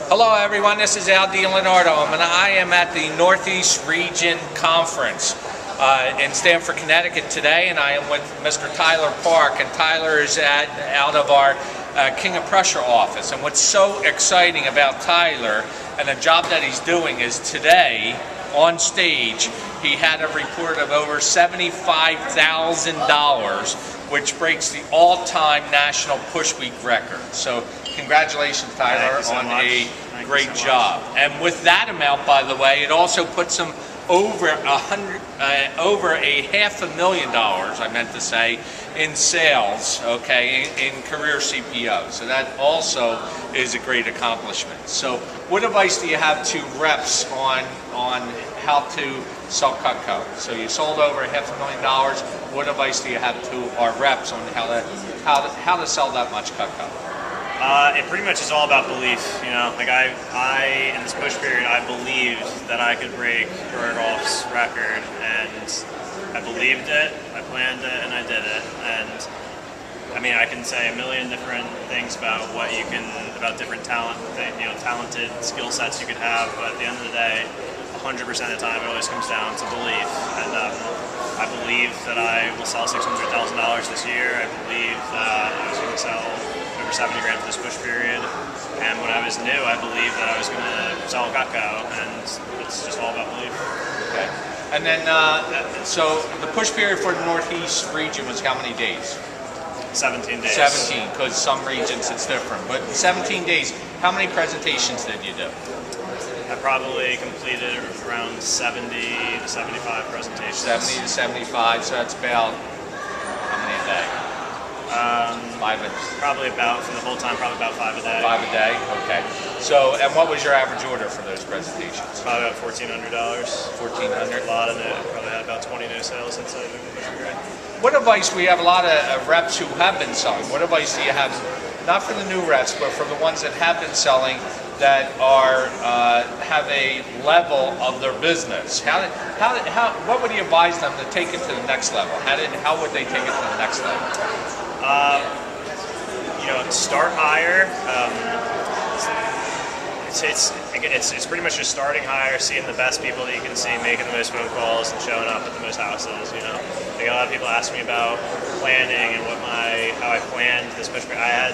Hello everyone, this is Al DiLeonardo and I am at the Northeast Region Conference in Stamford, Connecticut today, and I am with Mr. Tyler Park, and Tyler is out of our King of Prussia office. And what's so exciting about Tyler and the job that he's doing is today on stage he had a report of over $75,000, which breaks the all-time national push week record. So congratulations, Tyler, on a great job. And with that amount, by the way, it also puts him over over $500,000, I meant to say, in sales, okay, in career CPO. So that also is a great accomplishment. So what advice do you have to reps on how to sell Cutco? So you sold over $500,000. What advice do you have to our reps on how to sell that much Cutco? It pretty much is all about belief, you know. Like I in this push period, I believed that I could break Berghoff's record, and I believed it, I planned it, and I did it. And I mean, I can say a million different things about about different talent, you know, talented skill sets you could have, but at the end of the day, 100% of the time, it always comes down to belief. And I believe that I will sell $600,000 this year. I believe that I was going to sell over 70 grand for this push period. And when I was new, I believed that I was going to sell Cutco, and it's just all about belief. Okay. And then, so the push period for the Northeast region was how many days? 17 days. 17, because some regions it's different. But 17 days, how many presentations did you do? I probably completed around 70 to 75 presentations. 70 to 75, so that's about how many a day? Probably about, for the whole time, probably about 5 a day. 5 a day, okay. So, and what was your average order for those presentations? Probably about $1,400. $1,400? A lot of it. Probably had about 20 no sales inside. What advice, we have a lot of reps who have been selling. What advice do you have, not for the new reps, but for the ones that have been selling that are have a level of their business? What would you advise them to take it to the next level? How would they take it to the next level? You know, start higher. It's pretty much just starting higher, seeing the best people that you can see, making the most phone calls, and showing up at the most houses. You know, like a lot of people ask me about planning and how I planned this push. I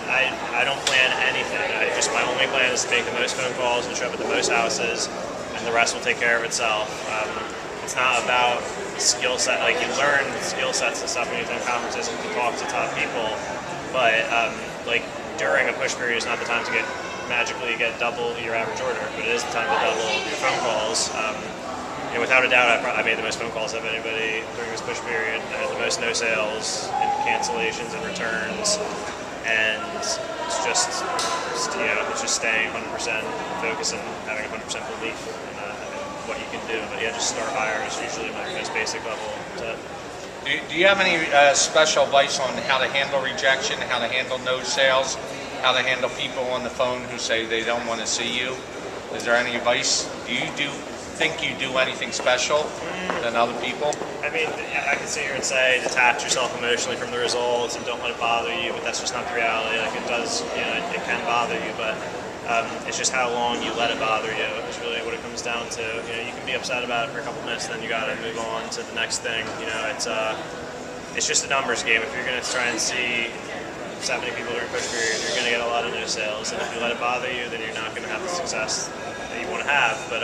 don't plan anything. My only plan is to make the most phone calls and show up at the most houses, and the rest will take care of itself. It's not about skill set. Like, you learn skill sets and stuff when you attend conferences and you talk to top people, but like during a push period is not the time to magically get double your average order, but it is the time to double your phone calls. And without a doubt, I made the most phone calls of anybody during this push period. I had the most no sales and cancellations and returns, and it's just staying 100% focused and having 100% belief in what you can do. But yeah, just start higher is usually my most basic level tip. Do you have any special advice on how to handle rejection, how to handle no sales, how to handle people on the phone who say they don't want to see you? Is there any advice? Do you think you do anything special than other people? I mean, I can sit here and say detach yourself emotionally from the results and don't let it bother you, but that's just not the reality. Like, it does, you know, it can bother you, but it's just how long you let it bother you is really what it comes down to. You know, you can be upset about it for a couple minutes, then you got to move on to the next thing. You know, it's just a numbers game. If you're going to try and see 70 people during push period, you're going to get a lot of no sales, and if you let it bother you, then you're not going to have the success that you want to have. But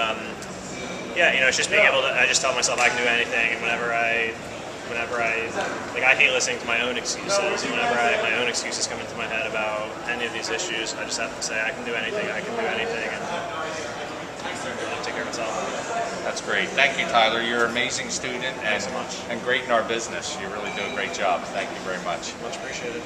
yeah, you know, it's just being able to. I just tell myself I can do anything, and whenever I hate listening to my own excuses. Whenever my own excuses come into my head about any of these issues, I just have to say I can do anything, and take care of myself. That's great. Thank you, Tyler. You're an amazing student and great in our business. You really do a great job. Thank you very much. Much appreciated.